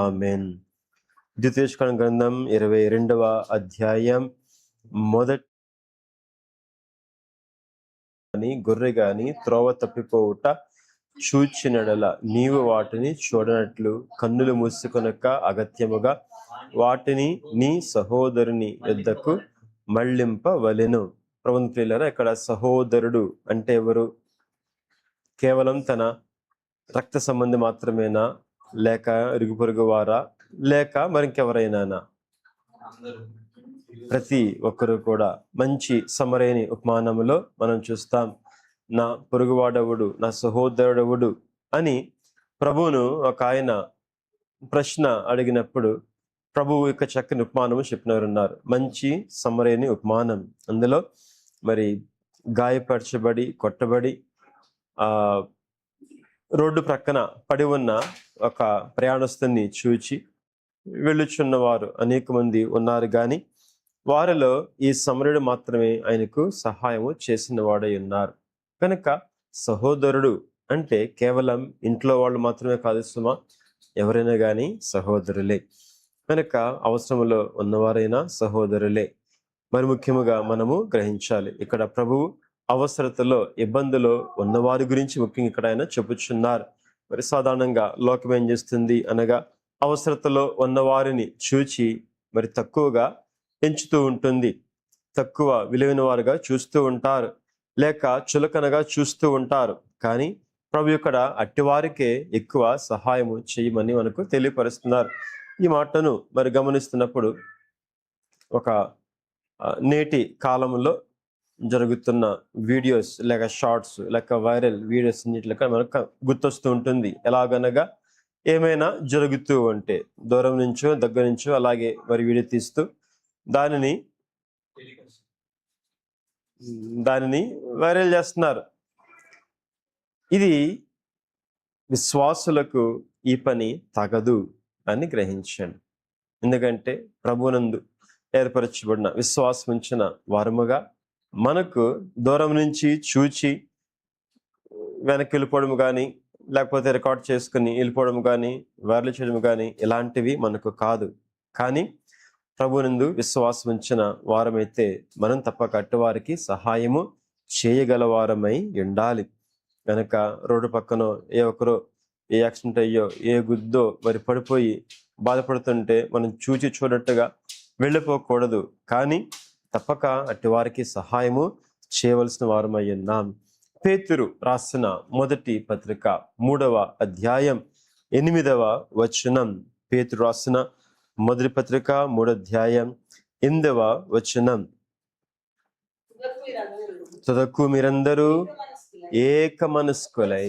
ఆమేన్. ద్వితీయోపదేశకాండ గ్రంథం 22వ అధ్యాయం మొదటి గొర్రె గాని త్రోవ తప్పిపోవుట చూచినడల నీవు వాటిని చూడనట్లు కన్నులు మూసుకొనక అగత్యముగా వాటిని నీ సహోదరుని యొద్దకు మళ్లింపవలెను. ప్రభువుని ప్రియులారా, ఇక్కడ సహోదరుడు అంటే ఎవరు? కేవలం తన రక్త సంబంధి మాత్రమేనా, లేక ఇరుగు పొరుగు వారా, లేక మరింకెవరైనా? ప్రతి ఒక్కరు కూడా. మంచి సమరయని ఉపమానములో మనం చూస్తాం, నా పొరుగువాడవుడు, నా సహోదరుడవుడు అని ప్రభువును ఒక ఆయన ప్రశ్న అడిగినప్పుడు ప్రభువు యొక్క చక్కని ఉపమానము చెప్పినవారున్నారు. మంచి సమరయని ఉపమానం. అందులో మరి గాయపరచబడి కొట్టబడి రోడ్డు ప్రక్కన పడి ఉన్న ఒక ప్రయాణస్తుని చూచి వెళ్ళుచున్నవారు అనేక మంది ఉన్నారు, కానీ వారిలో ఈ సమరుడు మాత్రమే ఆయనకు సహాయము చేసిన వాడై ఉన్నారు. కనుక సహోదరుడు అంటే కేవలం ఇంట్లో వాళ్ళు మాత్రమే కాదు సుమా, ఎవరైనా కానీ సహోదరులే. కనుక అవసరంలో ఉన్నవారైనా సహోదరులే. మరి ముఖ్యముగా మనము గ్రహించాలి, ఇక్కడ ప్రభువు అవసరతలో ఇబ్బందులో ఉన్నవారి గురించి ముఖ్యంగా ఇక్కడ ఆయన చెప్పుచున్నారు. మరి సాధారణంగా లోకం ఏం చేస్తుంది అనగా అవసరతలో ఉన్నవారిని చూచి మరి తక్కువగా పెంచుతూ ఉంటుంది, తక్కువ విలువైన వారుగా చూస్తూ ఉంటారు, లేక చులకనగా చూస్తూ ఉంటారు. కానీ ప్రభు ఇక్కడ అట్టివారికే ఎక్కువ సహాయము చేయమని మనకు తెలియపరుస్తున్నారు. ఈ మాటను మరి గమనిస్తున్నప్పుడు ఒక నేటి కాలంలో జరుగుతున్న వీడియోస్ లేక షార్ట్స్ లేక వైరల్ వీడియోస్ అన్నిటిలో మనకు గుర్తొస్తూ ఉంటుంది. ఎలాగనగా ఏమైనా జరుగుతూ ఉంటే దూరం నుంచో దగ్గర నుంచో అలాగే మరి వీడియో తీస్తూ దానిని వైరల్ చేస్తున్నారు. ఇది విశ్వాసులకు ఈ పని తగదు అని గ్రహించండి. ఎందుకంటే ప్రభువునందు ఏర్పరచబడిన విశ్వాసం ఉంచిన వారముగా మనకు దూరం నుంచి చూచి వెనక్కి వెళ్ళిపోవడం కానీ, లేకపోతే రికార్డ్ చేసుకుని వెళ్ళిపోవడం కానీ, వైరల్ చేయడం కానీ ఇలాంటివి మనకు కాదు. కానీ ప్రభువునందు విశ్వాసం ఉంచిన వారమైతే మనం తప్పక అట్టువారికి సహాయము చేయగలవారమై ఉండాలి. కనుక రోడ్డు పక్కనో ఏ ఒక్కరో ఏ యాక్సిడెంట్ అయ్యో ఏ గుద్దో మరి పడిపోయి బాధపడుతుంటే మనం చూచి చూడట్టుగా వెళ్ళిపోకూడదు, కానీ తప్పక అట్టివారికి సహాయము చేయవలసిన వారమై ఉన్నాం. పేతురు రాసిన మొదటి పత్రిక 3వ అధ్యాయం 8వ వచనం. పేతురు రాసిన మొదటి పత్రిక 3వ అధ్యాయం 8వ వచనం. తుదకు మీరందరూ ఏక మనస్కులై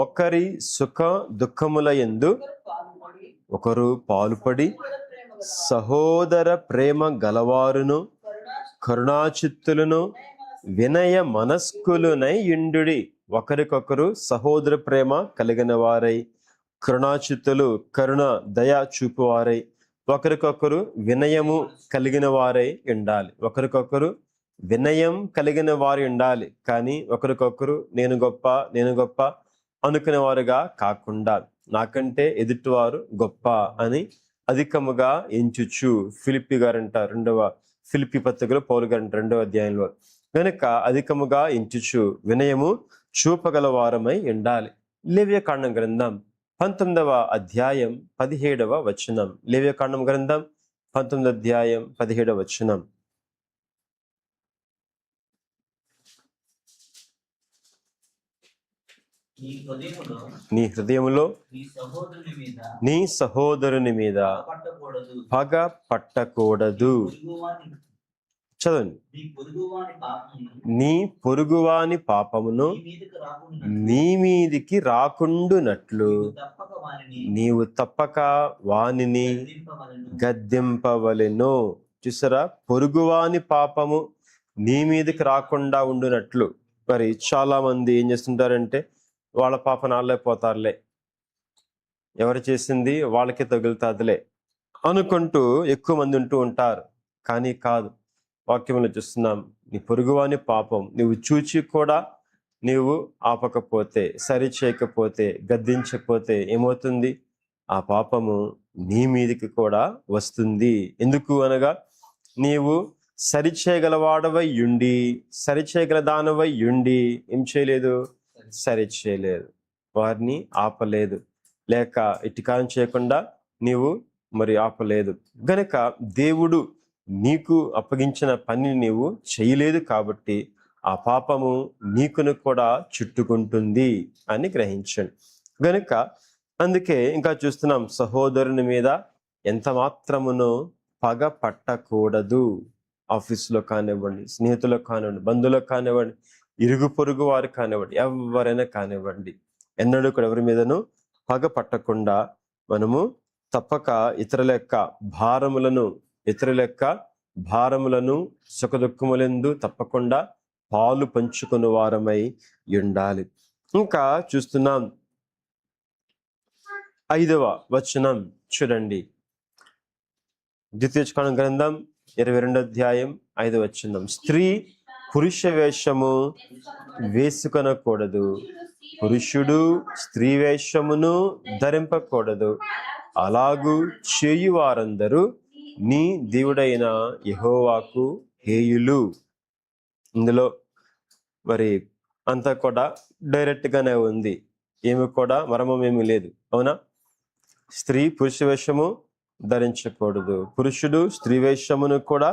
ఒకరి సుఖ దుఃఖముల యందు ఒకరు పాలుపడి సహోదర ప్రేమ గలవారును కరుణాచిత్తులను వినయ మనస్కులునై యుండుడి. ఒకరికొకరు సహోదర ప్రేమ కలిగిన వారై, కరుణాచిత్తులు కరుణ దయ చూపువారై, ఒకరికొకరు వినయము కలిగిన వారై ఉండాలి. ఒకరికొకరు వినయం కలిగిన వారు ఉండాలి, కానీ ఒకరికొకరు నేను గొప్ప అనుకునే వారుగా కాకుండా నాకంటే ఎదుటివారు గొప్ప అని అధికముగా ఎంచుచు. ఫిలిప్పి గారు అంటారు, ఫిలిప్పి పత్రికలో పౌలు గారు అంటారు 2వ అధ్యాయంలో. కనుక అధికముగా ఎంచుచు వినయము చూపగల వారమై ఉండాలి. లేవ్యకాండం గ్రంథం 19వ అధ్యాయం 17వ వచనం. లేవ్యకాండం గ్రంథం 19వ అధ్యాయం 17వ వచనం. నీ హృదయములో నీ సహోదరుని మీద పగ పట్టకూడదు. చదవండి. నీ పొరుగువాని పాపమును నీ మీదికి రాకుండునట్లు నీవు తప్పక వానిని గద్దింపవలెను. చూసారా, పొరుగువాని పాపము నీ మీదకి రాకుండా ఉండునట్లు. మరి చాలా మంది ఏం చేస్తుంటారంటే వాళ్ళ పాప నాళ్ళైపోతారులే, ఎవరు చేసింది వాళ్ళకి తగులుతాదిలే అనుకుంటూ ఎక్కువ మంది ఉంటూ ఉంటారు. కానీ కాదు, వాక్యంలో చూస్తున్నాం, నీ పొరుగువాని పాపం నువ్వు చూచి కూడా నీవు ఆపకపోతే, సరి చేయకపోతే, గద్దించకపోతే ఏమవుతుంది? ఆ పాపము నీ మీదికి కూడా వస్తుంది. ఎందుకు అనగా నీవు సరిచేయగలవాడవై ఉండి, సరిచేయగల దానవై ఉండి ఏం చేయలేదు, సరిచేయలేదు, వారిని ఆపలేదు, లేక ఇట్టి కార్యం చేయకుండా నీవు మరి ఆపలేదు గనక దేవుడు నీకు అప్పగించిన పని నీవు చేయలేదు కాబట్టి ఆ పాపము నీకును కూడా చుట్టుకుంటుంది అని గ్రహించండి. గనుక అందుకే ఇంకా చూస్తున్నాం, సహోదరుని మీద ఎంత మాత్రమునో పగ పట్టకూడదు. ఆఫీసులో కానివ్వండి, స్నేహితులకు కానివ్వండి, బంధువులకు కానివ్వండి, ఇరుగు పొరుగు వారు కానివ్వండి, ఎవరైనా కానివ్వండి, ఎన్నడూ కూడా ఎవరి మీదను పగ పట్టకుండా మనము తప్పక ఇతరుల యొక్క భారములను సుఖదుఖములందు తప్పకుండా పాలు పంచుకుని వారమై ఉండాలి. ఇంకా చూస్తున్నాం 5వ వచనం చూడండి. ద్వితీయోపదేశకాండం గ్రంథం 22వ అధ్యాయం 5వ వచనం. స్త్రీ పురుష వేషము వేసుకొనకూడదు, పురుషుడు స్త్రీ వేషమును ధరింపకూడదు, అలాగూ చేయువారందరూ నీ దేవుడైన యెహోవాకు హేయులు. ఇందులో మరి అంతా కూడా డైరెక్ట్ గానే ఉంది, ఏమి కూడా మర్మమేమీ లేదు, అవునా? స్త్రీ పురుష వేషము ధరించకూడదు, పురుషుడు స్త్రీ వేషమును కూడా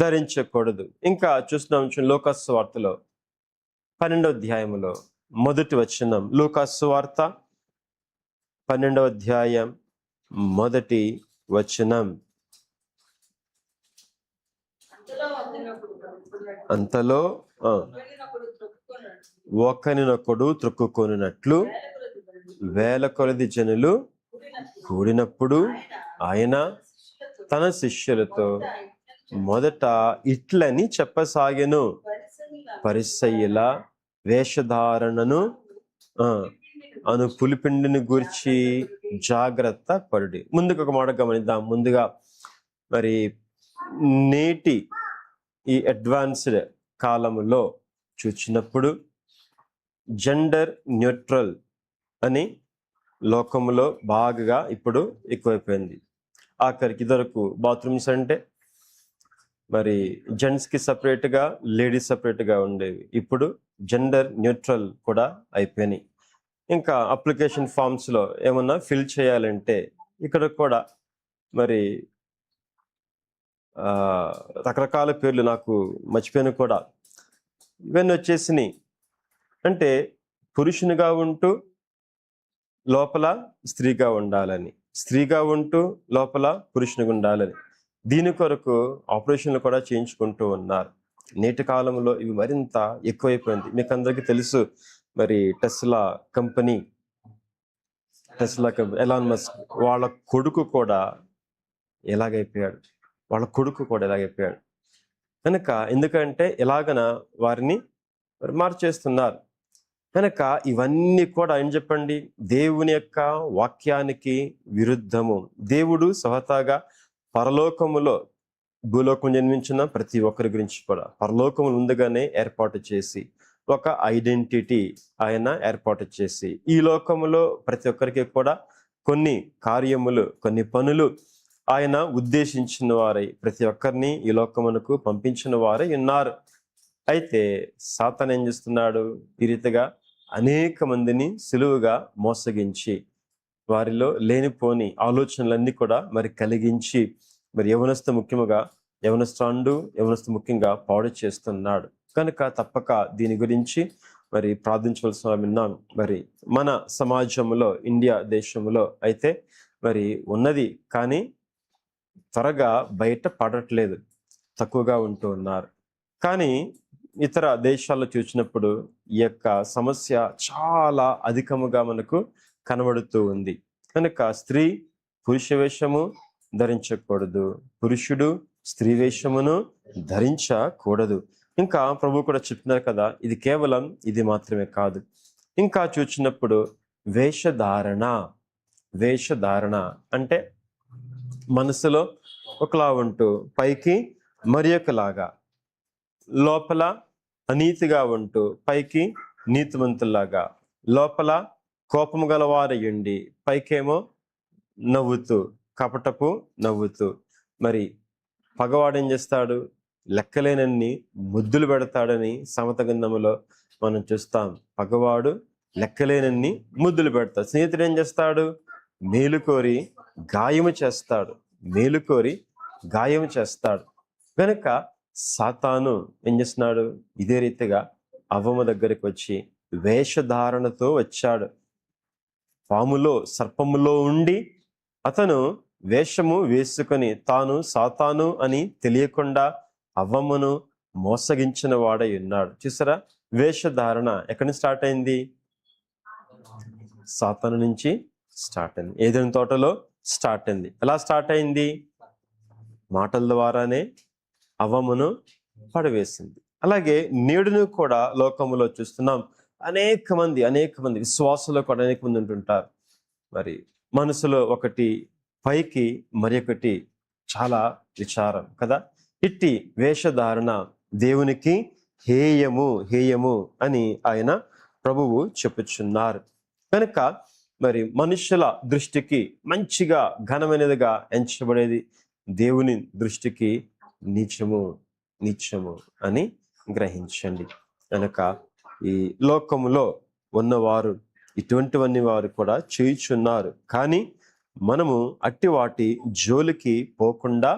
ధరించకూడదు. ఇంకా చూస్తున్నాం లూకాసు వార్తలో 12వ అధ్యాయములో 1వ వచనం. లూకాసు వార్త 12వ అధ్యాయం 1వ వచనం. అంతలో ఒకరినొకడు త్రొక్కుకొనున్నట్లు వేల కొలది జనులు కూడినప్పుడు ఆయన తన శిష్యులతో మొదట ఇట్లని చెప్పసాగెను, పరిసయ్యుల వేషధారణను అను పులిపిండిని గూర్చి జాగ్రత్త పడుడి. ముందుకు ఒక మాట గమనిద్దాం. ముందుగా మరి నేటి ఈ అడ్వాన్స్డ్ కాలములో చూచినప్పుడు జెండర్ న్యూట్రల్ అని లోకములో బాగా ఇప్పుడు ఎక్కువైపోయింది. ఆఖరికి ఇదివరకు బాత్రూమ్స్ అంటే మరి జెంట్స్కి సపరేట్గా, లేడీస్ సపరేట్గా ఉండేవి. ఇప్పుడు జెండర్ న్యూట్రల్ కూడా అయిపోయినాయి. ఇంకా అప్లికేషన్ ఫామ్స్లో ఏమన్నా ఫిల్ చేయాలంటే ఇక్కడ కూడా మరి రకరకాల పేర్లు, నాకు మర్చిపోయాను కూడా, ఇవన్నీ వచ్చేసినాయి. అంటే పురుషునిగా ఉంటూ లోపల స్త్రీగా ఉండాలని, స్త్రీగా ఉంటూ లోపల పురుషునిగా ఉండాలని, దీని కొరకు ఆపరేషన్లు కూడా చేయించుకుంటూ ఉన్నారు. నేటి కాలంలో ఇవి మరింత ఎక్కువైపోయింది. మీకు అందరికీ తెలుసు, మరి టెస్లా కంపెనీ ఎలాన్ మస్క్ వాళ్ళ కొడుకు కూడా ఎలాగైపోయాడు, కనుక ఎందుకంటే ఎలాగన వారిని మార్చేస్తున్నారు. కనుక ఇవన్నీ కూడా ఏం చెప్పండి, దేవుని యొక్క వాక్యానికి విరుద్ధము. దేవుడు స్వతహాగా పరలోకములో, భూలోకం జన్మించిన ప్రతి ఒక్కరి గురించి కూడా పరలోకములు ముందుగానే ఏర్పాటు చేసి ఒక ఐడెంటిటీ ఆయన ఏర్పాటు చేసి, ఈ లోకములో ప్రతి ఒక్కరికి కూడా కొన్ని కార్యములు, కొన్ని పనులు ఆయన ఉద్దేశించిన వారై ప్రతి ఒక్కరిని ఈ లోకమునకు పంపించిన వారై ఉన్నారు. అయితే సాతాను ఏం చేస్తున్నాడు, ఈ రీతిగా అనేక మందిని సులువుగా మోసగించి వారిలో లేనిపోని ఆలోచనలన్నీ కూడా మరి కలిగించి మరి యవనస్తు ముఖ్యంగా పాడు చేస్తున్నాడు. కనుక తప్పక దీని గురించి మరి ప్రార్థించవలసిన విన్నాను. మరి మన సమాజంలో, ఇండియా దేశంలో అయితే మరి ఉన్నది, కానీ త్వరగా బయట పడట్లేదు, తక్కువగా ఉంటూ ఉన్నారు. కానీ ఇతర దేశాల్లో చూసినప్పుడు ఈ యొక్క సమస్య చాలా అధికముగా మనకు కనబడుతూ ఉంది. కనుక స్త్రీ పురుష వేషము ధరించకూడదు, పురుషుడు స్త్రీ వేషమును ధరించకూడదు. ఇంకా ప్రభు కూడా చెప్తున్నారు కదా, ఇది కేవలం ఇది మాత్రమే కాదు. ఇంకా చూసినప్పుడు వేషధారణ అంటే మనసులో ఒకలా ఉంటూ పైకి మరి ఒకలాగా, లోపల అనీతిగా ఉంటూ పైకి నీతిమంతుల్లాగా, లోపల కోపము గలవారయ్యండి పైకేమో నవ్వుతూ, కపటపు నవ్వుతూ. మరి పగవాడు ఏం చేస్తాడు? లెక్కలేనన్ని ముద్దులు పెడతాడని సమత గ్రంథములో మనం చూస్తాం. పగవాడు లెక్కలేనన్ని ముద్దులు పెడతాడు. స్నేహితుడు ఏం చేస్తాడు? మేలు కోరి గాయము చేస్తాడు. మేలు కోరి గాయము చేస్తాడు. కనుక సాతాను ఏం చేస్తున్నాడు? ఇదే రీతిగా అవ్వమ్మ దగ్గరికి వచ్చి వేషధారణతో వచ్చాడు. పాములో సర్పములో ఉండి అతను వేషము వేసుకొని తాను సాతాను అని తెలియకుండా అవ్వమ్మను మోసగించిన వాడై ఉన్నాడు. చూసారా? వేషధారణ ఎక్కడి నుంచి స్టార్ట్ అయింది? సాతాను నుంచి స్టార్ట్ అయింది. ఏదైనా తోటలో స్టార్ట్ అయింది. ఎలా స్టార్ట్ అయింది? మాటల ద్వారానే అవ్వమ్మను పడవేసింది. అలాగే నేడును కూడా లోకములో చూస్తున్నాం. అనేక మంది విశ్వాసులు కూడా అనేక మంది ఉంటుంటారు. మరి మనసులో ఒకటి, పైకి మరి ఒకటి, చాలా విచారం కదా. ఇట్టి వేషధారణ దేవునికి హేయము అని ఆయన ప్రభువు చెప్పుచున్నారు. కనుక మరి మనుషుల దృష్టికి మంచిగా ఘనమైనదిగా ఎంచబడేది దేవుని దృష్టికి నీచము అని గ్రహించండి. కనుక ఈ లోకములో ఉన్నవారు ఇటువంటివన్నీ వారు కూడా చేయుచున్నారు. కానీ మనము అట్టి వాటి జోలికి పోకుండా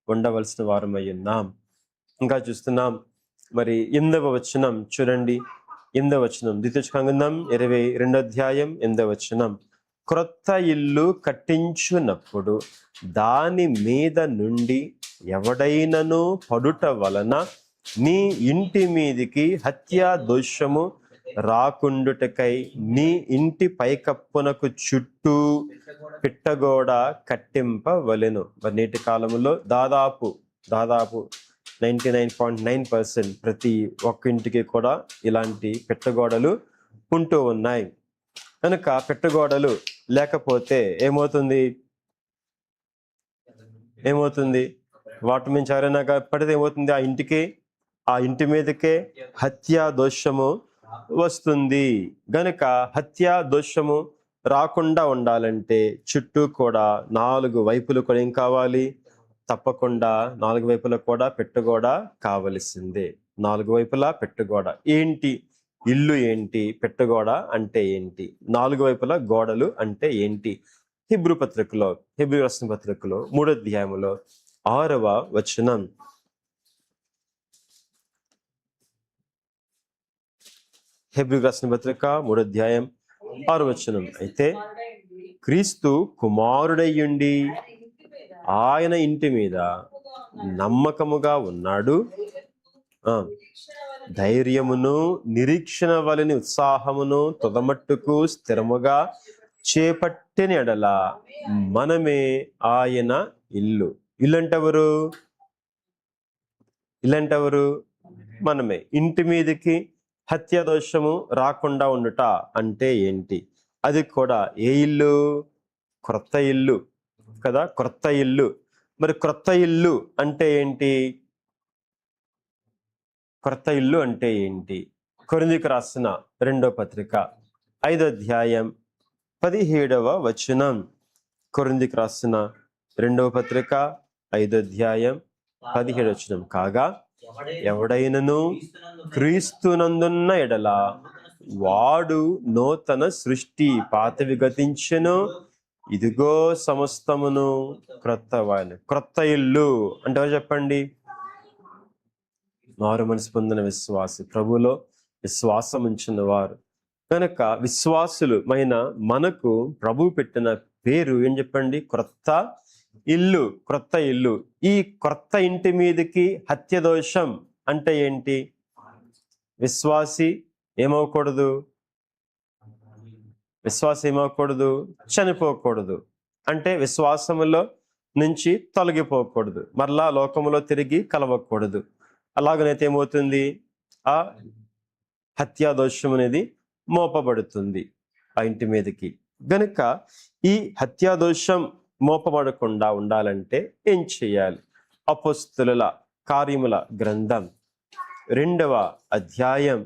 ఉండవలసిన వారమై ఉన్నాం. ఇంకా చూస్తున్నాం. మరి 8వ వచనం చూడండి. 8వ వచనం, ద్వితీయోపదేశ కాండం 22వ అధ్యాయం 8వ వచనం. క్రొత్త ఇల్లు కట్టించున్నప్పుడు దాని మీద నుండి ఎవడైనను పడుట వలన నీ ఇంటి మీదికి హత్యా దోషము రాకుండుటకై నీ ఇంటి పైకప్పునకు చుట్టూ పిట్టగోడ కట్టింపవలెను. మరి నేటి కాలంలో దాదాపు 99.9% ప్రతి ఒక్క ఇంటికి కూడా ఇలాంటి పిట్టగోడలు ఉంటూ ఉన్నాయి. కనుక పిట్టగోడలు లేకపోతే ఏమవుతుంది? వాటి నుంచి ఎవరైనా పడితే ఏమవుతుంది? ఆ ఇంటి మీదకే హత్యా దోషము వస్తుంది. గనుక హత్యా దోషము రాకుండా ఉండాలంటే చుట్టూ కూడా 4 వైపులు కూడా ఏం కావాలి? తప్పకుండా 4 వైపులా కూడా పెట్టుగోడ కావలసిందే. 4 వైపులా పెట్టుగోడ. ఏంటి ఇల్లు? ఏంటి పెట్టుగోడ అంటే ఏంటి? 4 వైపులా గోడలు అంటే ఏంటి? హెబ్రీ రాసిన పత్రికలో 3వ అధ్యాయంలో 6వ వచనం. హెబ్రీ రాసిన పత్రిక 3వ అధ్యాయం 6వ వచనం. అయితే క్రీస్తు కుమారుడయ్యుండి ఆయన ఇంటి మీద నమ్మకముగా ఉన్నాడు. ధైర్యమును నిరీక్షణ వలని ఉత్సాహమును తుదమట్టుకు స్థిరముగా చేపట్టిన ఎడల మనమే ఆయన ఇల్లు. ఇల్లంటెవరు? మనమే. ఇంటి మీదకి హత్య దోషము రాకుండా ఉండుట అంటే ఏంటి? అది కూడా ఏ ఇల్లు? క్రొత్త ఇల్లు కదా. క్రొత్త ఇల్లు. మరి క్రొత్త ఇల్లు అంటే ఏంటి? క్రొత్త ఇల్లు అంటే ఏంటి? కొరింథీయులకు రాసిన 2వ పత్రిక 5వ అధ్యాయం 17వ వచనం. కొరింథీయులకు రాసిన 2వ పత్రిక 5వ అధ్యాయం 17వ వచనం. కాగా ఎవడైనను క్రీస్తునందున్న ఎడల వాడు నూతన సృష్టి, పాతవి గతించెను, ఇదిగో సమస్తమును క్రొత్తవాయను. క్రొత్త ఇల్లు అంటే ఎవరు చెప్పండి? మారు మనసు పొందిన విశ్వాసి, ప్రభులో విశ్వాసం ఉంచిన వారు. కనుక విశ్వాసులమైన మనకు ప్రభు పెట్టిన పేరు ఏం చెప్పండి? క్రొత్త ఇల్లు. క్రొత్త ఇల్లు. ఈ క్రొత్త ఇంటి మీదకి హత్య దోషం అంటే ఏంటి? విశ్వాసి ఏమవకూడదు? చనిపోకూడదు. అంటే విశ్వాసములో నుంచి తొలగిపోకూడదు, మరలా లోకములో తిరిగి కలవకూడదు. అలాగనైతే ఏమవుతుంది? ఆ హత్యా దోషం అనేది మోపబడుతుంది ఆ ఇంటి మీదకి. గనుక ఈ హత్యా దోషం మోపబడకుండా ఉండాలంటే ఏం చేయాలి? అపోస్తలుల కార్యముల గ్రంథం 2వ అధ్యాయం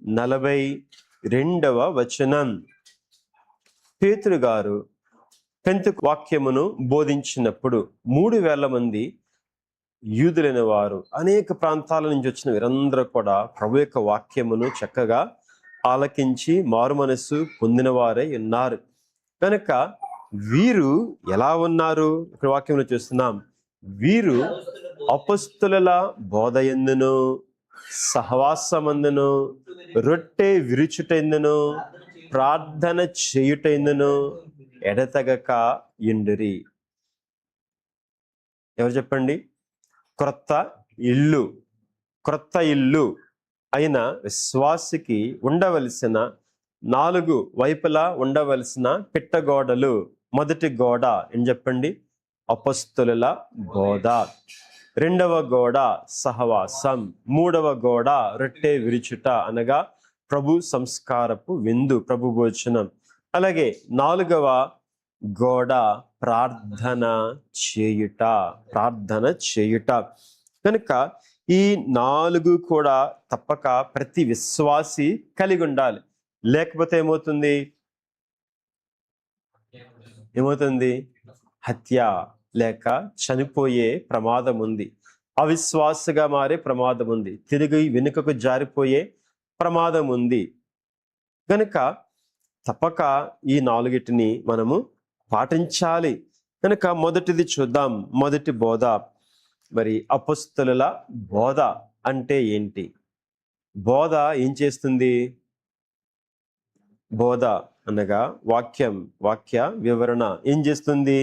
42వ వచనం. పేతురు గారు పెంతెకొస్తు వాక్యమును బోధించినప్పుడు 3,000 మంది యూదులైన వారు అనేక ప్రాంతాల నుంచి వచ్చిన వీరందరూ కూడా ప్రభు యొక్క వాక్యమును చక్కగా ఆలకించి మారు మనస్సు పొందిన వారై ఉన్నారు. కనుక వీరు ఎలా ఉన్నారు? ఇక్కడ వాక్యంలో చూస్తున్నాం, వీరు అపొస్తలుల బోధయందును సహవాసమందును రొట్టె విరుచుటెందును ప్రార్థన చేయుటెందును ఎడతెగక యుండిరి. ఎవరు చెప్పండి? క్రొత్త ఇల్లు అయిన విశ్వాసికి ఉండవలసిన 4 వైపులా ఉండవలసిన పిట్టగోడలు. మొదటి గోడ ఏం చెప్పండి? అపొస్తలుల బోధ. 2వ గోడ సహవాసం. 3వ గోడ రొట్టె విరుచుట అనగా ప్రభు సంస్కారపు విందు, ప్రభు భోజనం. అలాగే 4వ గోడ ప్రార్థన చేయుట. కనుక ఈ 4 కూడా తప్పక ప్రతి విశ్వాసి కలిగి ఉండాలి. లేకపోతే ఏమవుతుంది? హత్య లేక చనిపోయే ప్రమాదం ఉంది, అవిశ్వాసగా మారే ప్రమాదం ఉంది, తిరిగి వెనుకకు జారిపోయే ప్రమాదం ఉంది. కనుక తప్పక ఈ 4టిని మనము పాటించాలి. కనుక మొదటిది చూద్దాం. మొదటి బోధ. మరి అపొస్తలుల బోధ అంటే ఏంటి? బోధ ఏం చేస్తుంది? బోధ అనగా వాక్య వివరణ ఏం చేస్తుంది?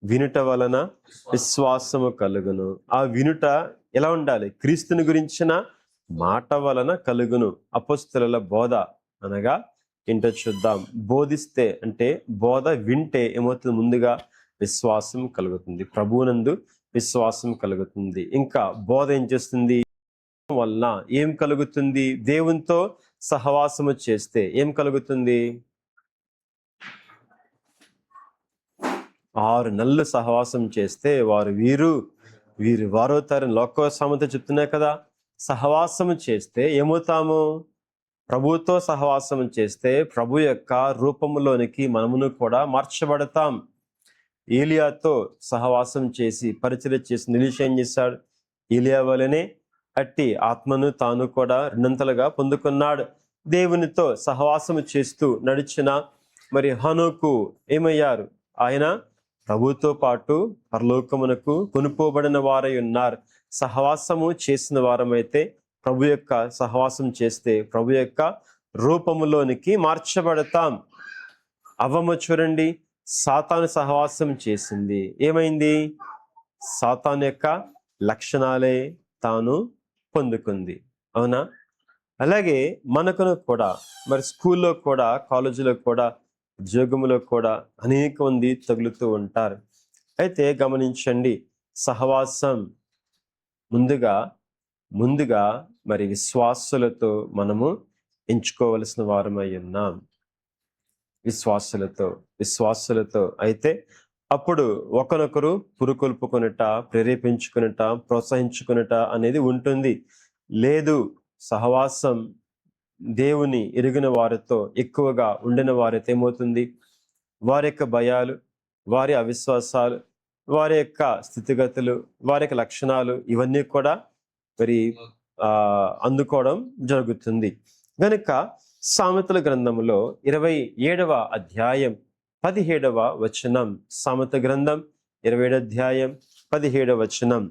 వినుట వలన విశ్వాసము కలుగును. ఆ వినుట ఎలా ఉండాలి? క్రీస్తుని గురించిన మాట వలన కలుగును. అపొస్తలుల బోధ అనగా ఏంటో చూద్దాం. బోధిస్తే అంటే బోధ వింటే ఏమవుతుంది? ముందుగా విశ్వాసం కలుగుతుంది, ప్రభువునందు విశ్వాసం కలుగుతుంది. ఇంకా బోధ ఏం చేస్తుంది? వలన ఏం కలుగుతుంది? దేవునితో సహవాసము చేస్తే ఏం కలుగుతుంది? 6 నెలలు సహవాసం చేస్తే వారవుతారు. లోక సామెత చెప్తున్నాయి కదా. సహవాసము చేస్తే ఏమవుతాము? ప్రభువుతో సహవాసం చేస్తే ప్రభు యొక్క రూపములోనికి మనమును కూడా మార్చబడతాం. ఏలియాతో సహవాసం చేసి పరిచర్య చేసి ఎలీషా ఏం చేశాడు? ఏలియా వలనే అట్టి ఆత్మను తాను కూడా 2 పొందుకున్నాడు. దేవునితో సహవాసము చేస్తూ నడిచిన మరి హనోకు ఏమయ్యారు? ఆయన ప్రభుతో పాటు పరలోకమునకు కొనుపోబడిన వారై ఉన్నారు. సహవాసము చేసిన వారమైతే ప్రభు యొక్క సహవాసం చేస్తే ప్రభు యొక్క రూపములోనికి మార్చబడతాం. అవ్వము చూడండి, సాతాను సహవాసం చేసింది. ఏమైంది? సాతాను యొక్క లక్షణాలే తాను పొందుకుంది. అవునా? అలాగే మనకును కూడా మరి స్కూల్లో కూడా, కాలేజీలో కూడా, ఉద్యోగంలో కూడా అనేక మంది తగులుతూ ఉంటారు. అయితే గమనించండి, సహవాసం ముందుగా మరి విశ్వాసులతో మనము ఎంచుకోవలసిన వారమై ఉన్నాం. విశ్వాసులతో అయితే అప్పుడు ఒకనొకరు పురుకొల్పుకొనుట, ప్రేరేపించుకొనుట, ప్రోత్సహించుకొనుట అనేది ఉంటుంది. లేదు, సహవాసం దేవుని ఎరిగిన వారితో ఎక్కువగా ఉండిన వారైతే ఏమవుతుంది? వారి యొక్క భయాలు, వారి అవిశ్వాసాలు, వారి యొక్క స్థితిగతులు, వారి యొక్క లక్షణాలు ఇవన్నీ కూడా మరి అందుకోవడం జరుగుతుంది. గనుక సామెతల గ్రంథంలో 27వ అధ్యాయం 17వ వచనం. సామెత గ్రంథం 27వ అధ్యాయం 17వ వచనం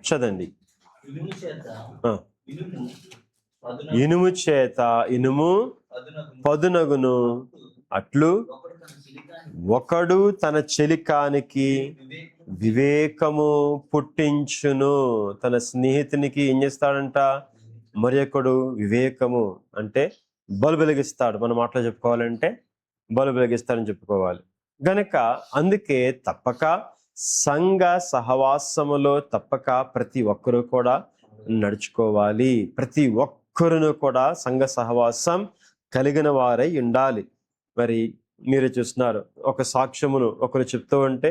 చదండి. ఇనుము చేత ఇనుము పదునగును, అట్లు ఒకడు తన చెలికానికి వివేకము పుట్టించును. తన స్నేహితునికి ఏం చేస్తాడంట? మరొకడు వివేకము అంటే బలు వెలిగిస్తాడు. మన మాటలో చెప్పుకోవాలంటే బలు వెలిగిస్తాడని చెప్పుకోవాలి. గనక అందుకే తప్పక సంఘ సహవాసములో తప్పక ప్రతి ఒక్కరూ కూడా నడుచుకోవాలి. ప్రతి ఒక్కరును కూడా సంఘ సహవాసం కలిగిన వారై ఉండాలి. మరి మీరు చూస్తున్నారు, ఒక సాక్ష్యమును ఒకరు చెప్తూ ఉంటే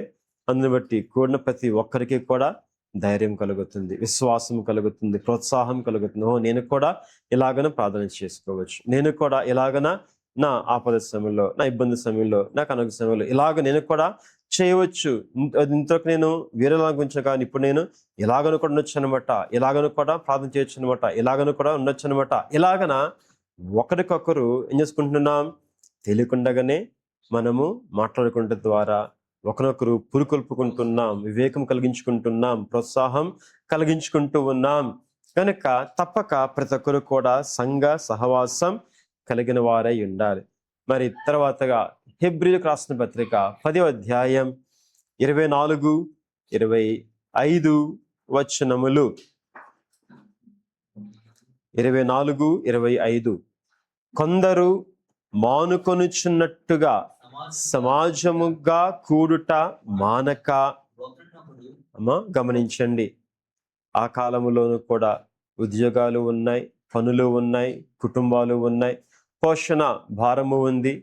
అందుని బట్టి కూడిన ప్రతి ఒక్కరికి కూడా ధైర్యం కలుగుతుంది, విశ్వాసం కలుగుతుంది, ప్రోత్సాహం కలుగుతుంది. నేను కూడా ఇలాగన ప్రార్థన చేసుకోవచ్చు, నేను కూడా ఇలాగన నా ఆపద సమయంలో, నా ఇబ్బంది సమయంలో, నా కనుక సమయంలో ఇలాగ నేను కూడా చేయవచ్చు. ఇంతకు నేను వేరేలాగా ఉంచాను, కానీ ఇప్పుడు నేను ఇలాగను కూడా ఉండొచ్చు అనమాట, ఇలాగను కూడా ప్రార్థన చేయొచ్చు అనమాట, ఇలాగను కూడా ఉండొచ్చు అనమాట. ఇలాగన ఒకరికొకరు ఏం చేసుకుంటున్నాం, తెలియకుండానే మనము మాట్లాడుకుంటే ద్వారా ఒకరొకరు పురుకొల్పుకుంటున్నాం, వివేకం కలిగించుకుంటున్నాం, ప్రోత్సాహం కలిగించుకుంటూ ఉన్నాం. కనుక తప్పక ప్రతి ఒక్కరు కూడా సంఘ సహవాసం కలిగిన వారై ఉండాలి. మరి తర్వాతగా హెబ్రీయులకు రాసిన పత్రిక 10వ అధ్యాయం 24, 25 వచనములు. 24, 25. కొందరు మానుకొనుచున్నట్టుగా సమాజముగా కూడుట మానక. గమనించండి, ఆ కాలములోనూ కూడా ఉద్యోగాలు ఉన్నాయి, పనులు ఉన్నాయి, కుటుంబాలు ఉన్నాయి, పోషణ భారము ఉంది,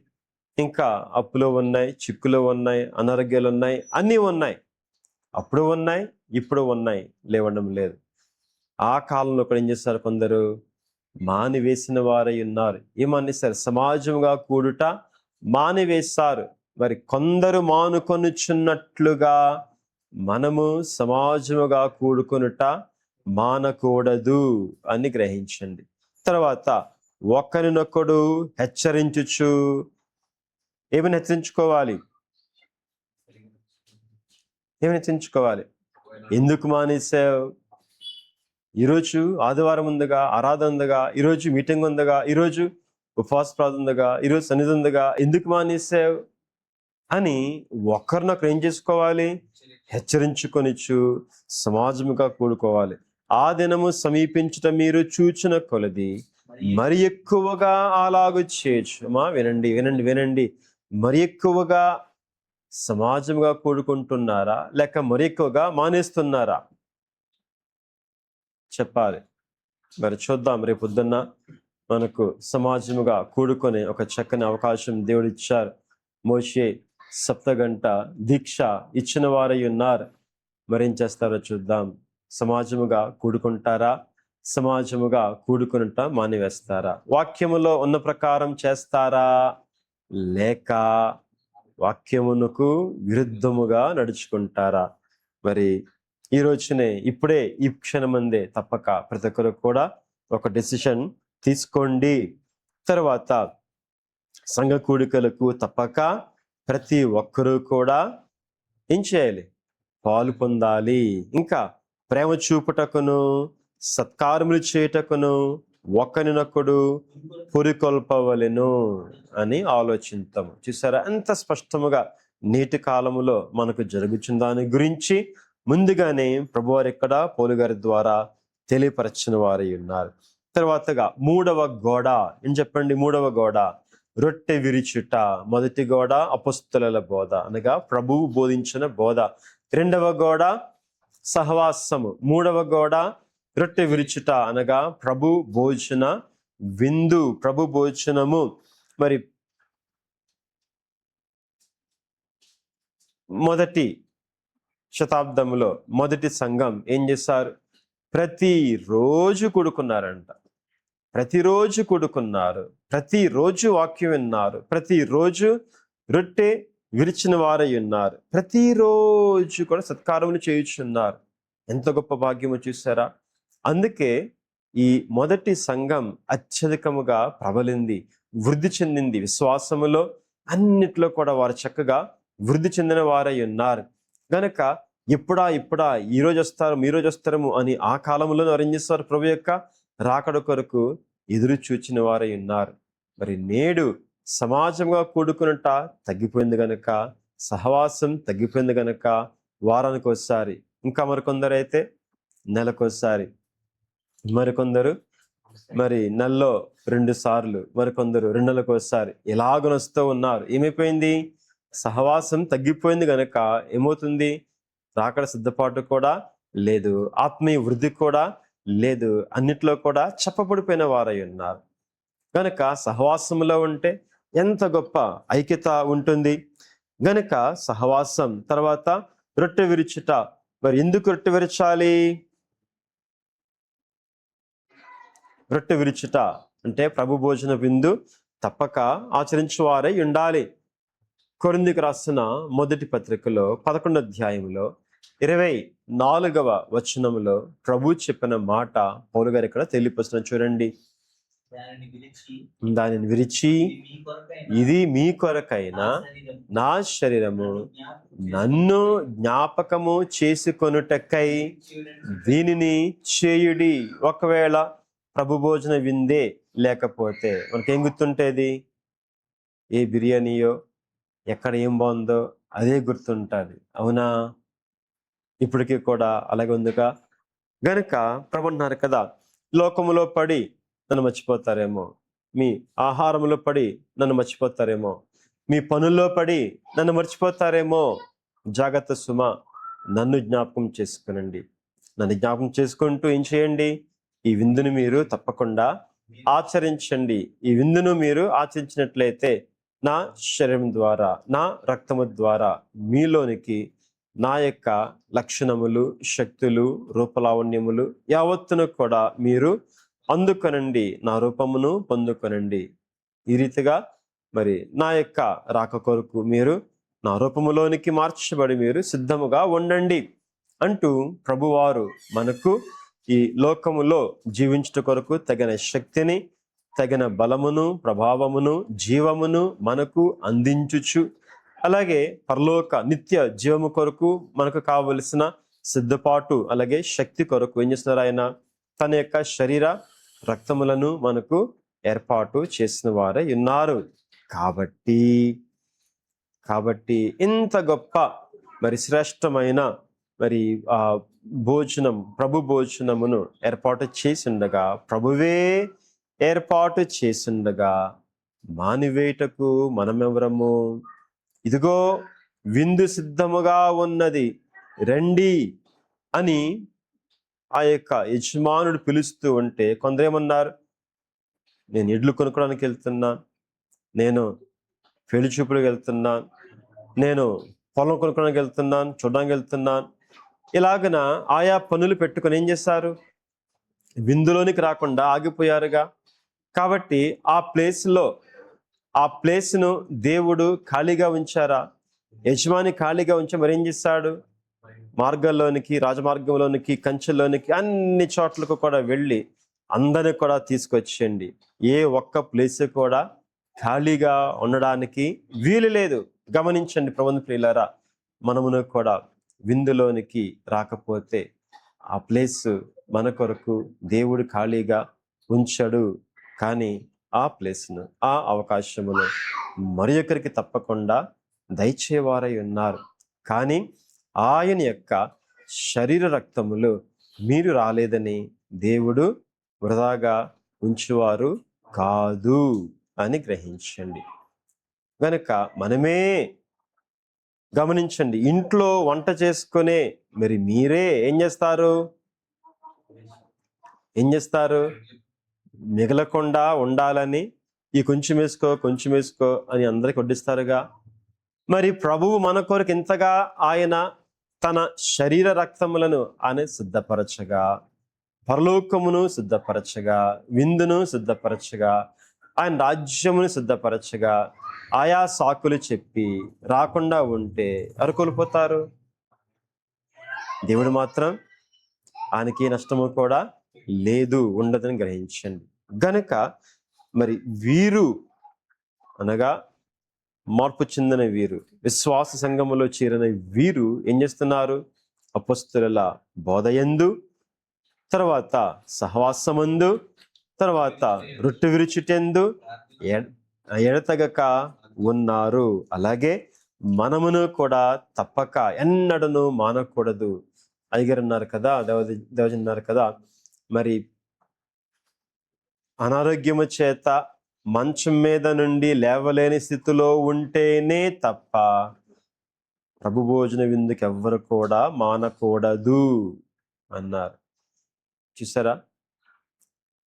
ఇంకా అప్పులు ఉన్నాయి, చిక్కులు ఉన్నాయి, అనారోగ్యాలు ఉన్నాయి, అన్నీ ఉన్నాయి. అప్పుడు ఉన్నాయి, ఇప్పుడు ఉన్నాయి, లేవడం లేదు. ఆ కాలంలో కూడా ఏం చేస్తారు, కొందరు మానివేసిన వారై ఉన్నారు. ఏమనిస్తారు, సమాజంగా కూడుట మానివేస్తారు. మరి కొందరు మానుకొనుచున్నట్లుగా మనము సమాజముగా కూడుకొనుట మానకూడదు అని గ్రహించండి. తర్వాత ఒకరినొకడు హెచ్చరించుచు. ఏమని హెచ్చరించుకోవాలి, ఏమని హెచ్చరించుకోవాలి? ఎందుకు మానేసావు? ఈరోజు ఆదివారం ఉందగా, ఆరాధన ఉందగా, ఈరోజు మీటింగ్ ఉందగా, ఈరోజు ఉపవాస ప్రార్థన ఉందగా, ఈరోజు సన్నిధి ఉందగా, ఎందుకు మానేసావు అని ఒకరినొకరు ఏం చేసుకోవాలి, హెచ్చరించుకొనిచ్చు సమాజముగా కూడుకోవాలి. ఆ దినము సమీపించుట మీరు చూచిన కొలది మరి ఎక్కువగా అలాగూ చేయొచ్చు. వినండి వినండి వినండి, మరి ఎక్కువగా సమాజంగా కూడుకుంటున్నారా, లేక మరి ఎక్కువగా మానేస్తున్నారా? చెప్పాలి. మరి చూద్దాం, రేపు పొద్దున్న మనకు సమాజముగా కూడుకునే ఒక చక్కని అవకాశం దేవుడు ఇచ్చారు. మోషే 7 గంట దీక్ష ఇచ్చిన వారై ఉన్నారు. మరేం చేస్తారో చూద్దాం. సమాజముగా కూడుకుంటారా, సమాజముగా కూడుకునుట మానివేస్తారా? వాక్యములో ఉన్న ప్రకారం చేస్తారా, లేక వాక్యమునకు విరుద్ధముగా నడుచుకుంటారా? మరి ఈ రోజునే, ఇప్పుడే, ఈ క్షణమందే తప్పక ప్రతి ఒక్కరు కూడా ఒక డెసిషన్ తీసుకోండి. తర్వాత సంఘ కూడికలకు తప్పక ప్రతి ఒక్కరూ కూడా ఏం చేయాలి, పాలు పొందాలి. ఇంకా ప్రేమ చూపుటకును, సత్కారములు చేయుటకును ఒకరినొకడు పురికొల్పవలెను అని ఆలోచిస్తాము. చూసారా ఎంత స్పష్టముగా నేటి కాలములో మనకు జరుగుతున్న దాని గురించి ముందుగానే ప్రభువారు ఇక్కడ పౌలు గారి ద్వారా తెలియపరచిన వారై ఉన్నారు. తర్వాతగా 3వ గోడ ఏం చెప్పండి? 3వ గోడ రొట్టె విరిచుట. మొదటి గోడ అపొస్తలుల బోధ, అనగా ప్రభువు బోధించిన బోధ. 2వ గోడ సహవాసము. 3వ గోడ రొట్టె విరుచుట, అనగా ప్రభు భోజన విందు, ప్రభు భోజనము. మరి మొదటి శతాబ్దంలో మొదటి సంఘం ఏం చేశారు? ప్రతిరోజు కూడుకున్నారంట. ప్రతిరోజు కూడుకున్నారు, ప్రతిరోజు వాక్యం విన్నారు, ప్రతిరోజు రొట్టె విరిచిన వారై ఉన్నారు, ప్రతిరోజు కూడా సత్కారములు చేయుచున్నారు. ఎంత గొప్ప భాగ్యము చూసారా? అందుకే ఈ మొదటి సంఘం అత్యధికముగా ప్రబలింది, వృద్ధి చెందింది. విశ్వాసములో అన్నిట్లో కూడా వారు చక్కగా వృద్ధి చెందిన వారై ఉన్నారు. గనక ఇప్పుడా ఈరోజు వస్తారు, మీరోజు వస్తారము అని ఆ కాలంలో వారు ఏం చేస్తారు? ప్రభు యొక్క రాకడ కొరకు ఎదురు చూచిన వారై ఉన్నారు. మరి నేడు సమాజంగా కూడుకున్నట తగ్గిపోయింది గనక, సహవాసం తగ్గిపోయింది గనక వారానికి ఒకసారి, ఇంకా మరికొందరు అయితే నెలకోసారి, మరికొందరు మరి నెలలో 2 సార్లు, మరికొందరు 2 నెలలకు ఒకసారి ఎలాగనొస్తూ ఉన్నారు. ఏమైపోయింది? సహవాసం తగ్గిపోయింది గనక ఏమవుతుంది? రాకడ సిద్ధపాటు కూడా లేదు, ఆత్మీయ వృద్ధి కూడా లేదు, అన్నిట్లో కూడా చెప్పబడిపోయిన వారై ఉన్నారు. గనక సహవాసంలో ఉంటే ఎంత గొప్ప ఐక్యత ఉంటుంది. గనక సహవాసం, తర్వాత రొట్టె విరుచుట, మరి ఎందుకు రొట్టె విరచాలి? రొట్టె విరుచుట అంటే ప్రభు భోజన విందు తప్పక ఆచరించువారై ఉండాలి. కొరింథీయులకు రాసిన మొదటి పత్రికలో 11వ అధ్యాయంలో 24వ వచనంలో ప్రభు చెప్పిన మాట పౌలు గారు ఇక్కడ తెలియపరుస్తున్నారు. చూడండి, దానిని విరిచి, ఇది మీ కొరకైన నా శరీరము, నన్ను జ్ఞాపకము చేసుకొనుటకై దీనిని చేయుడి. ఒకవేళ ప్రభు భోజన విందే లేకపోతే మనకేం గుర్తుంటేది? ఏ బిర్యానీయో, ఎక్కడ ఏం బాగుందో అదే గుర్తుంటుంది. అవునా? ఇప్పటికీ కూడా అలాగే ఉందిగా. గనుక ప్రభు అన్నారు కదా, లోకములో పడి నన్ను మర్చిపోతారేమో, మీ ఆహారంలో పడి నన్ను మర్చిపోతారేమో, మీ పనుల్లో పడి నన్ను మర్చిపోతారేమో. జాగ్రత్త సుమ, నన్ను జ్ఞాపకం చేసుకునండి. నన్ను జ్ఞాపకం చేసుకుంటూ ఏం చేయండి? ఈ విందును మీరు తప్పకుండా ఆచరించండి. ఈ విందును మీరు ఆచరించినట్లయితే నా శరీరం ద్వారా, నా రక్తము ద్వారా మీలోనికి నా యొక్క లక్షణములు, శక్తులు, రూపలావణ్యములు యావత్తును కూడా మీరు అందుకొనండి, నా రూపమును పొందుకొనండి. ఈ రీతిగా మరి నా యొక్క రాక కొరకు మీరు నా రూపములోనికి మార్చబడి మీరు సిద్ధముగా ఉండండి అంటూ ప్రభువారు మనకు ఈ లోకములో జీవించుట కొరకు తగిన శక్తిని, తగిన బలమును, ప్రభావమును, జీవమును మనకు అందించుచు, అలాగే పరలోక నిత్య జీవము కొరకు మనకు కావలసిన సిద్ధపాటు, అలాగే శక్తి కొరకు ఏం చేస్తున్నారు? ఆయన తన యొక్క శరీర రక్తములను మనకు ఏర్పాటు చేసిన వారే ఉన్నారు. కాబట్టి ఇంత గొప్ప మరి శ్రేష్టమైన మరి ఆ భోజనం, ప్రభు భోజనమును ఏర్పాటు చేసిండగా, ప్రభువే ఏర్పాటు చేసిండగా మానివేటకు మనమెవరము? ఇదిగో విందు సిద్ధముగా ఉన్నది, రండి అని ఆ యొక్క యజమానుడు పిలుస్తూ ఉంటే కొందరేమన్నారు? నేను ఎడ్లు కొనుక్కోవడానికి వెళ్తున్నాను, నేను పెళ్లి చూపులకు వెళ్తున్నాను, నేను పొలం కొనుక్కోవడానికి వెళ్తున్నాను, చూడడానికి వెళ్తున్నాను. ఇలాగన ఆయా పనులు పెట్టుకొని ఏం చేశారు? విందులోనికి రాకుండా ఆగిపోయారుగా. కాబట్టి ఆ ప్లేస్ను దేవుడు ఖాళీగా ఉంచారా? యజమాని ఖాళీగా ఉంచి మరేం చేశాడు? మార్గాల్లోనికి, రాజమార్గంలోనికి, కంచెల్లోనికి, అన్ని చోట్లకు కూడా వెళ్ళి అందరిని కూడా తీసుకొచ్చేయండి. ఏ ఒక్క ప్లేస్ కూడా ఖాళీగా ఉండడానికి వీలు లేదు. గమనించండి ప్రభువుని ప్రియులారా, మనమును కూడా విందులోనికి రాకపోతే ఆ ప్లేస్ మన కొరకు దేవుడు ఖాళీగా ఉంచడు. కానీ ఆ ప్లేస్ను, ఆ అవకాశమును మరి ఒకరికి తప్పకుండా దయచేవారై ఉన్నారు. కానీ ఆయన యొక్క శరీర రక్తములు మీరు రాలేదని దేవుడు వృధాగా ఉంచువారు కాదు అని గ్రహించండి. గనుక మనమే గమనించండి, ఇంట్లో వంట చేసుకునే మరి మీరే ఏం చేస్తారు? మిగలకుండా ఉండాలని ఈ కొంచెం వేసుకో అని అందరికి వడ్డిస్తారుగా. మరి ప్రభువు మన కొరకు ఇంతగా ఆయన తన శరీర రక్తములను ఆయన సిద్ధపరచగా, పరలోకమును సిద్ధపరచగా, విందును సిద్ధపరచగా, ఆయన రాజ్యమును సిద్ధపరచగా, ఆయా సాకులు చెప్పి రాకుండా ఉంటే ఎవరు కోల్పోతారు? దేవుడు మాత్రం ఆయనకి నష్టము కూడా లేదు, ఉండదని గ్రహించండి. గనుక మరి వీరు అనగా మార్పు చెందిన వీరు, విశ్వాస సంఘములో చేరిన వీరు ఏం చేస్తున్నారు? అపొస్తలుల బోధయందు, తర్వాత సహవాసమందు, తర్వాత రొట్టె విరుచుటెందు ఎడతెగక ఉన్నారు. అలాగే మనమును కూడా తప్పక ఎన్నడను మానకూడదు. అయ్యగారు అన్నారు కదా, దేవజన్ అన్నారు కదా, మరి అనారోగ్యము చేత మంచం మీద నుండి లేవలేని స్థితిలో ఉంటేనే తప్ప ప్రభు భోజన విందుకు ఎవ్వరు కూడా మానకూడదు అన్నారు. చూసారా?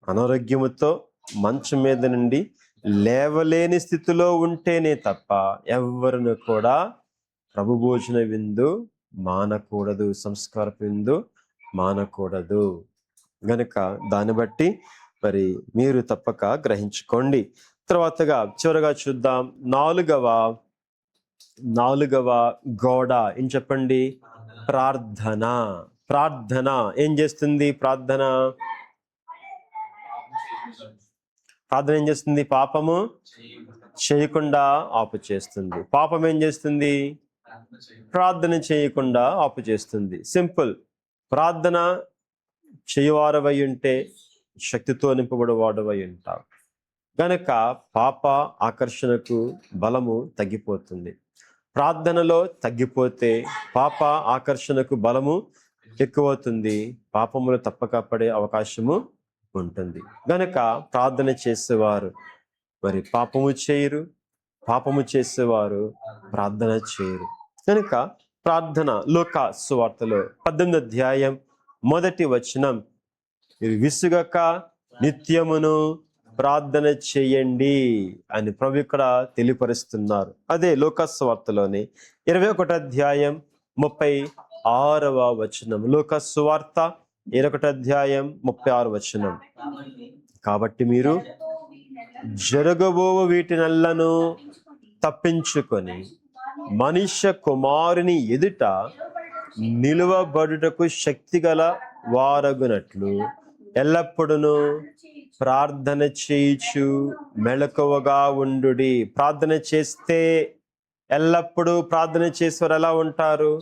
అనారోగ్యముతో మంచం మీద నుండి లేవలేని స్థితిలో ఉంటేనే తప్ప ఎవ్వరును కూడా ప్రభు భోజన విందు మానకూడదు, సంస్కారపు విందు మానకూడదు. గనుక దాన్ని బట్టి మరి మీరు తప్పక గ్రహించుకోండి. తర్వాతగా చివరగా చూద్దాం, నాలుగవ గోడ ఏం చెప్పండి? ప్రార్థన. ప్రార్థన ఏం చేస్తుంది? ప్రార్థన ఏం చేస్తుంది? పాపము చేయకుండా ఆపు చేస్తుంది. పాపం ఏం చేస్తుంది? ప్రార్థన చేయకుండా ఆపు చేస్తుంది. సింపుల్. ప్రార్థన చేయవారవై ఉంటే శక్తితో నింపబడి వాడవై ఉంటావు. గనక పాప ఆకర్షణకు బలము తగ్గిపోతుంది. ప్రార్థనలో తగ్గిపోతే పాప ఆకర్షణకు బలము ఎక్కువవుతుంది. పాపములు తప్పక పడే అవకాశము ఉంటుంది. గనక ప్రార్థన చేసేవారు మరి పాపము చేయరు, పాపము చేసేవారు ప్రార్థన చేయరు. కనుక ప్రార్థన లూకా సువార్తలో 18వ అధ్యాయం 1వ వచనం, మీరు విసుగక నిత్యమును ప్రార్థన చేయండి అని ప్రభు ఇక్కడ తెలియపరుస్తున్నారు. అదే లూకా సువార్తలోని 21వ అధ్యాయం 36వ వచనం. లూకా సువార్త 21వ అధ్యాయం 36వ వచనం. కాబట్టి మీరు జరగబో వీటినల్లను తప్పించుకొని మనుష్య కుమారుని ఎదుట నిలువబడుటకు శక్తిగల వారగునట్లు ఎల్లప్పుడూ ప్రార్థన చేయుచు మెలకువగా ఉండుడి. ప్రార్థన చేస్తే ఎల్లప్పుడూ ప్రార్థన చేసేవారు ఎలా ఉంటారు?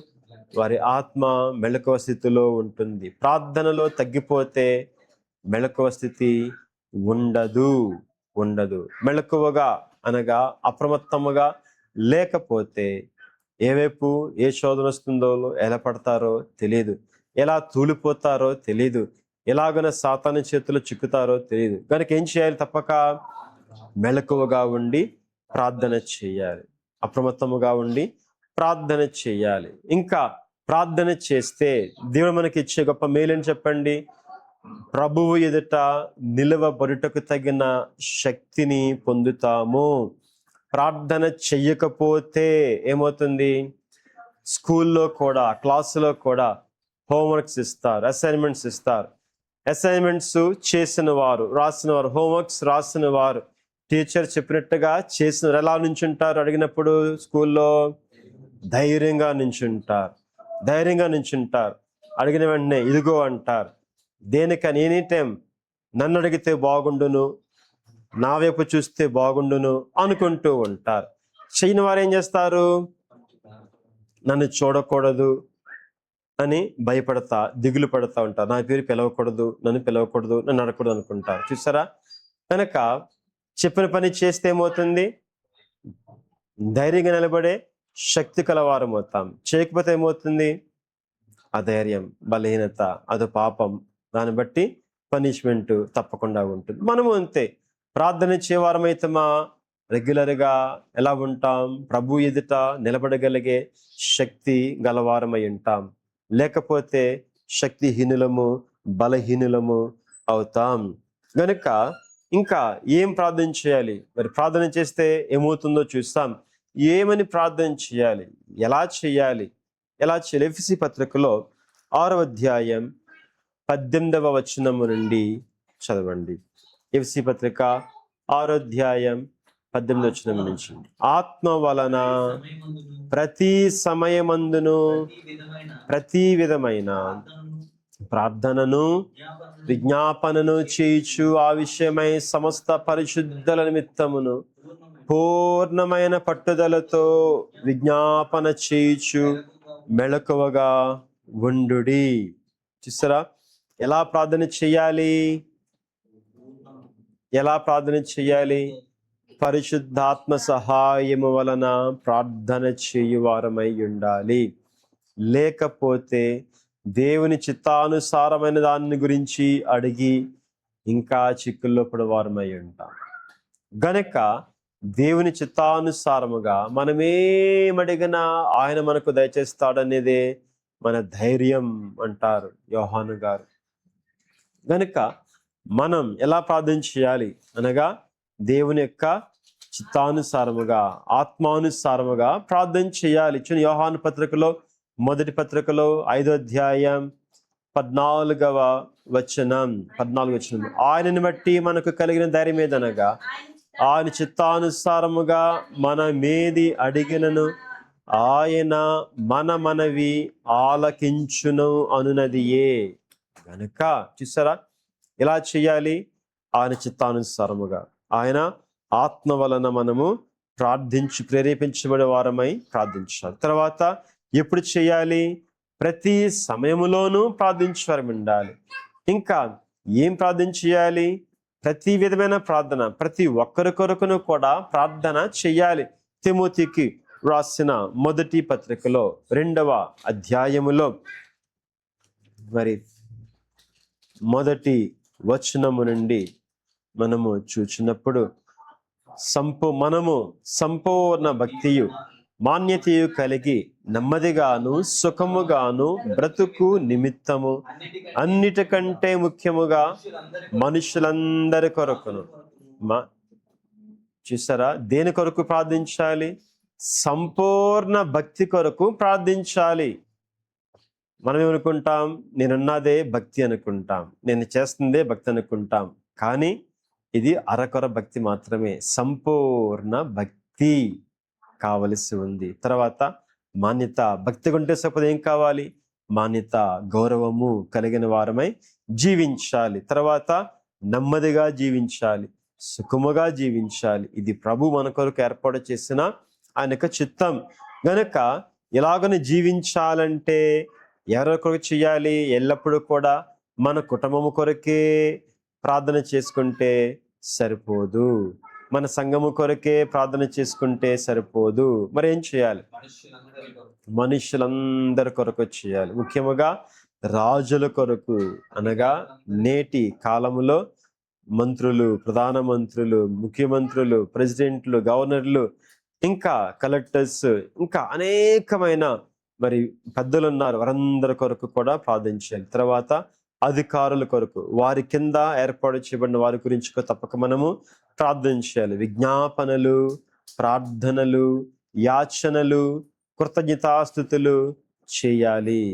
వారి ఆత్మ మెలకువ స్థితిలో ఉంటుంది. ప్రార్థనలో తగ్గిపోతే మెలకువ స్థితి ఉండదు. మెలకువగా అనగా అప్రమత్తముగా లేకపోతే ఏవైపు ఏ శోధన వస్తుందో, ఎలా పడతారో తెలియదు, ఎలా తూలిపోతారో తెలియదు, ఎలాగన సాతాను చేతులు చిక్కుతారో తెలియదు. కనుక ఏం చేయాలి? తప్పక మెలకువగా ఉండి ప్రార్థన చేయాలి, అప్రమత్తముగా ఉండి ప్రార్థన చేయాలి. ఇంకా ప్రార్థన చేస్తే దేవుడు మనకి ఇచ్చే గొప్ప మేలని చెప్పండి. ప్రభువు ఎదుట నిలవబడుటకు తగిన శక్తిని పొందుతాము. ప్రార్థన చెయ్యకపోతే ఏమవుతుంది? స్కూల్లో కూడా, క్లాసులో కూడా హోంవర్క్స్ ఇస్తారు, అసైన్మెంట్స్ ఇస్తారు. అసైన్మెంట్స్ చేసిన వారు, రాసిన వారు, హోంవర్క్స్ రాసిన వారు టీచర్ చెప్పినట్టుగా చేసిన ఎలా నుంచుంటారు? అడిగినప్పుడు స్కూల్లో ధైర్యంగా నుంచుంటారు. అడిగిన వెంటనే ఇదిగో అంటారు. దేనికని? ఎనీ టైం నన్ను అడిగితే బాగుండును, నా వైపు చూస్తే బాగుండును అనుకుంటూ ఉంటారు. చేయని వారు ఏం చేస్తారు? నన్ను చూడకూడదు అని భయపడతా, దిగులు పడతా ఉంటారు. నా పేరు పిలవకూడదు, నన్ను పిలవకూడదు, నన్ను అడగకూడదు అనుకుంటారు. చూసారా? కనుక చెప్పిన పని చేస్తే ఏమవుతుంది? ధైర్యంగా నిలబడే శక్తి కలవారం అవుతాం. చేయకపోతే ఏమవుతుంది? అధైర్యం, బలహీనత, అది పాపం. దాన్ని బట్టి పనిష్మెంట్ తప్పకుండా ఉంటుంది. మనము అంతే. ప్రార్థన చేయవారమైతే రెగ్యులర్గా ఎలా ఉంటాం? ప్రభు ఎదుట నిలబడగలిగే శక్తి గలవారమై ఉంటాం. లేకపోతే శక్తిహీనులము, బలహీనులము అవుతాం. గనుక ఇంకా ఏం ప్రార్థన చేయాలి? మరి ప్రార్థన చేస్తే ఏమవుతుందో చూస్తాం. ఏమని ప్రార్థన చేయాలి? ఎలా చేయాలి? ఎఫెసీ పత్రికలో 6వ అధ్యాయం 18వ వచనము నుండి చదవండి. ఎఫెసీ పత్రిక 6వ అధ్యాయం 18వ వచనం నుంచి. ఆత్మ వలన ప్రతి సమయమందును ప్రతి విధమైన ప్రార్థనను విజ్ఞాపనను చేయుచు ఆ విషయమై సమస్త పరిశుద్ధుల నిమిత్తమును పూర్ణమైన పట్టుదలతో విజ్ఞాపన చేయుచు మెలకువగా ఉండుడి. చూసారా? ఎలా ప్రార్థన చేయాలి? పరిశుద్ధాత్మ సహాయము వలన ప్రార్థన చేయువారమై ఉండాలి. లేకపోతే దేవుని చిత్తానుసారమైన దాని గురించి అడిగి ఇంకా చిక్కుల్లో పడవారమై ఉంటాం. గనక దేవుని చిత్తానుసారముగా మనమేమడిగినా ఆయన మనకు దయచేస్తాడనేదే మన ధైర్యం అంటారు యోహాను గారు. గనక మనం ఎలా ప్రార్థన చేయాలి అనగా దేవుని యొక్క చిత్తానుసారముగా, ఆత్మానుసారముగా ప్రార్థన చేయాలి. యోహాను పత్రికలో మొదటి పత్రికలో 5వ అధ్యాయం 14వ వచనం. ఆయనని బట్టి మనకు కలిగిన ధైర్యం ఏదనగా ఆయన చిత్తానుసారముగా మనమేది అడిగినను ఆయన మనవి ఆలకించును అనునదియే. గనుక చూసారా, ఇలా చేయాలి. ఆయన చిత్తానుసారముగా, ఆయన ఆత్మ వలన మనము ప్రేరేపించబడే వారమై ప్రార్థించాలి. తర్వాత ఎప్పుడు చేయాలి? ప్రతి సమయములోనూ ప్రార్థించేవారం ఉండాలి. ఇంకా ఏం ప్రార్థన చేయాలి? ప్రతి విధమైన ప్రార్థన, ప్రతి ఒక్కరి కొరకును కూడా ప్రార్థన చేయాలి. తిమోతికి రాసిన మొదటి పత్రికలో 2వ అధ్యాయములో మరి మొదటి వచనము నుండి మనము చూచినప్పుడు, మనము సంపూర్ణ భక్తియు మాన్యతయు కలిగి నెమ్మదిగాను సుఖముగాను బ్రతుకు నిమిత్తము అన్నిటికంటే ముఖ్యముగా మనుషులందరి కొరకును. చూసారా, దేని కొరకు ప్రార్థించాలి? సంపూర్ణ భక్తి కొరకు ప్రార్థించాలి. మనం ఏమనుకుంటాం? నేనున్నదే భక్తి అనుకుంటాం, నేను చేస్తుందే భక్తి అనుకుంటాం. కానీ ఇది అరకొర భక్తి మాత్రమే. సంపూర్ణ భక్తి కావలసి ఉంది. తర్వాత మాన్యత. భక్తి ఉంటే సపోజ్ ఏం కావాలి? మాన్యత, గౌరవము కలిగిన వారమై జీవించాలి. తర్వాత నెమ్మదిగా జీవించాలి, సుఖముగా జీవించాలి. ఇది ప్రభు మన కొరకు ఏర్పాటు చేసిన ఆయన యొక్క చిత్తం. గనుక ఇలాగని జీవించాలంటే ఎవరి కొరకు చేయాలి? ఎల్లప్పుడూ కూడా మన కుటుంబము కొరకే ప్రార్థన చేసుకుంటే సరిపోదు, మన సంఘము కొరకే ప్రార్థన చేసుకుంటే సరిపోదు. మరి ఏం చేయాలి? మనుషులందరి కొరకు చేయాలి. ముఖ్యముగా రాజుల కొరకు, అనగా నేటి కాలములో మంత్రులు, ప్రధానమంత్రులు, ముఖ్యమంత్రులు, ప్రెసిడెంట్లు, గవర్నర్లు, ఇంకా కలెక్టర్స్, ఇంకా అనేకమైన మరి పెద్దలు ఉన్నారు. వారందరి కొరకు కూడా ప్రార్థించాలి. తర్వాత అధికారుల కొరకు, వారి కింద ఏర్పాటు చేయబడిన వారి గురించి తప్పక మనము ప్రార్థించాలి. విజ్ఞాపనలు, ప్రార్థనలు, యాచనలు, కృతజ్ఞతాస్తుతులు చేయాలి.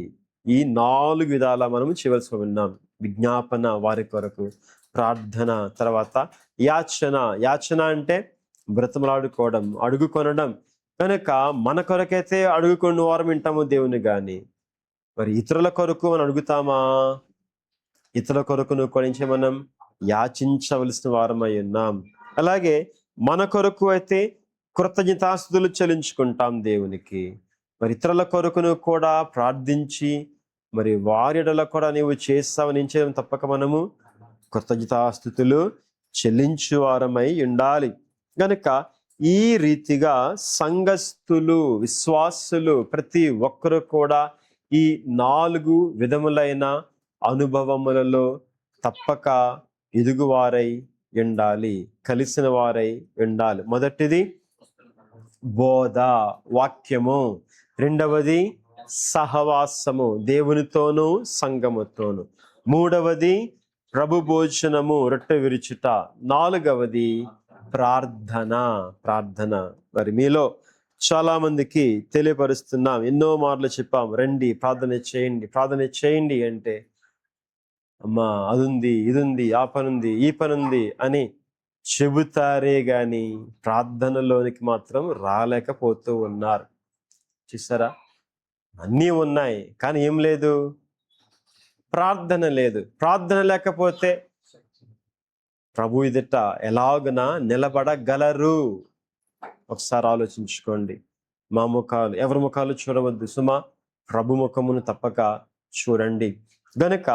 ఈ 4 విధాల మనము చేయవలసి ఉన్నాం. విజ్ఞాపన వారి కొరకు, ప్రార్థన, తర్వాత యాచన. యాచన అంటే బ్రతమలాడుకోవడం, అడుగుకొనడం. కనుక మన కొరకైతే అడుగుకున్న వారం వింటాము దేవుని. కానీ మరి ఇతరుల కొరకు మనం అడుగుతామా? ఇతరుల కొరకును కొనించి మనం యాచించవలసిన వారమై ఉన్నాం. అలాగే మన కొరకు అయితే కృతజ్ఞతాస్తుతులు చెల్లించుకుంటాం దేవునికి. మరి ఇతరుల కొరకును కూడా ప్రార్థించి మరి వారి ఎడల కూడా నీవు చేస్తావని చేయడం తప్పక మనము కృతజ్ఞతాస్తుతులు చెల్లించు వారమై ఉండాలి. గనుక ఈ రీతిగా సంఘస్థులు, విశ్వాసులు ప్రతి ఒక్కరు కూడా ఈ 4 విధములైన అనుభవములలో తప్పక ఎదుగువారై ఉండాలి, కలిసిన వారై ఉండాలి. మొదటిది బోధ, వాక్యము. రెండవది సహవాసము, దేవునితోనూ సంఘముతోను. మూడవది ప్రభు భోజనము, రొట్టె విరుచుట. 4వది ప్రార్థన. మరి మీలో చాలా మందికి తెలియపరుస్తున్నాం, ఎన్నో మార్లు చెప్పాం, రండి ప్రార్థన చేయండి అంటే అమ్మా అదుంది, ఇదుంది, ఆ పనుంది, ఈ పనుంది అని చెబుతారే గాని ప్రార్థనలోనికి మాత్రం రాలేకపోతూ ఉన్నారు. చూసారా, అన్నీ ఉన్నాయి కానీ ఏం లేదు? ప్రార్థన లేదు. ప్రార్థన లేకపోతే ప్రభు ఎదుట ఎలాగున నిలబడగలరు? ఒకసారి ఆలోచించుకోండి. మా ముఖాలు, ఎవరి ముఖాలు చూడవద్దు సుమా, ప్రభు ముఖమును తప్పక చూడండి. గనుక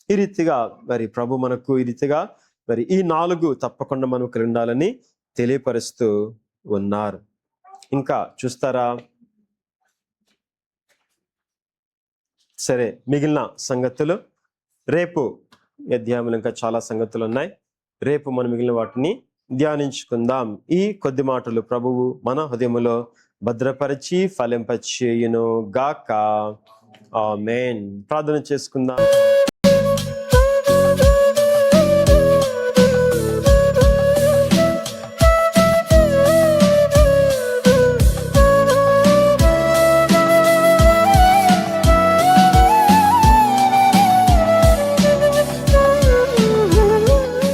ఈ రీతిగా మరి ప్రభు మనకు ఈ రీతిగా మరి ఈ 4 తప్పకుండా మనం కలిగి ఉండాలని తెలియపరుస్తూ ఉన్నారు. ఇంకా చూస్తారా? సరే, మిగిలిన సంగతులు రేపు అధ్యాయంలో ఇంకా చాలా సంగతులు ఉన్నాయి. రేపు మనం మిగిలిన వాటిని ధ్యానించుకుందాం. ఈ కొద్ది మాటలు ప్రభువు మన హృదయములో భద్రపరిచి ఫలింపచేయును గాక. ఆమేన్. ప్రార్థన చేసుకుందాం.